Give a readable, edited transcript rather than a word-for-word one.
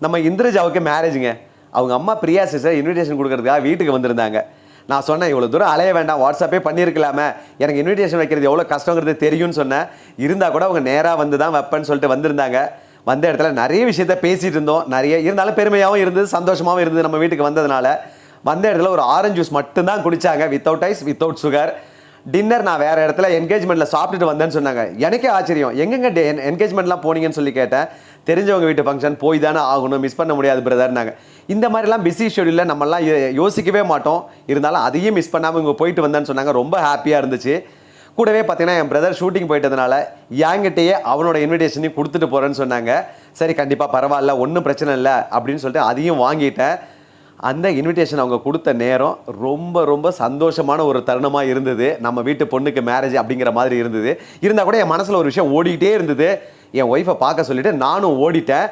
நம்ம இந்திரஜாவுக்கு மேரேஜுங்க. அவங்க அம்மா பிரியா சிஸ்டர் இன்விடேஷன் கொடுக்கறதுக்காக வீட்டுக்கு வந்திருந்தாங்க. நான் சொன்னேன், இவ்வளோ தூரம் அலைய வேண்டாம், வாட்ஸ்அப்பே பண்ணியிருக்கலாமே, எனக்கு இன்விடேஷன் வைக்கிறது எவ்வளோ கஷ்டங்கிறது தெரியும்னு சொன்னேன். இருந்தால் கூட அவங்க நேராக வந்து தான் வைப்பேன்னு சொல்லிட்டு வந்திருந்தாங்க. வந்த இடத்துல நிறைய விஷயத்த பேசிகிட்டு இருந்தோம். நிறைய இருந்தாலும் பெருமையாகவும் இருந்தது, சந்தோஷமாகவும் இருந்தது நம்ம வீட்டுக்கு வந்ததுனால. வந்த இடத்துல ஒரு ஆரஞ்சு ஜூஸ் மட்டும்தான் குடித்தாங்க, without ice without sugar. Dinner நான் வேறு இடத்துல என்கேஜ்மெண்ட்டில் சாப்பிட்டுட்டு வந்தேன்னு சொன்னாங்க. எனக்கே ஆச்சரியம், எங்கெங்க என்கேஜ்மெண்ட்லாம் போனீங்கன்னு சொல்லி கேட்டேன். தெரிஞ்சவங்க வீட்டு ஃபங்க்ஷன் போய் தானே ஆகணும், மிஸ் பண்ண முடியாது பிரதர்னாங்க. இந்த மாதிரிலாம் பிஸி ஷெடியூலில் நம்மலாம் யோசிக்கவே மாட்டோம். இருந்தாலும் அதையும் மிஸ் பண்ணாமல் இவங்க போயிட்டு வந்தேன்னு சொன்னாங்க. ரொம்ப ஹாப்பியாக இருந்துச்சு. கூடவே பார்த்தீங்கன்னா என் பிரதர் ஷூட்டிங் போயிட்டதுனால என்கிட்டயே அவனோட இன்விடேஷனையும் கொடுத்துட்டு போகிறேன்னு சொன்னாங்க. சரி, கண்டிப்பாக பரவாயில்ல, ஒன்றும் பிரச்சனை இல்லை அப்படின்னு சொல்லிட்டு அதையும் வாங்கிட்டேன். அந்த இன்விடேஷன் அவங்க கொடுத்த நேரம் ரொம்ப ரொம்ப சந்தோஷமான ஒரு தருணமாக இருந்தது. நம்ம வீட்டு பொண்ணுக்கு மேரேஜ் அப்படிங்கிற மாதிரி இருந்தது. இருந்தால் கூட என் மனசில் ஒரு விஷயம் ஓடிக்கிட்டே இருந்தது. என் ஒய்ஃபை பார்க்க சொல்லிவிட்டு நானும் ஓடிட்டேன்.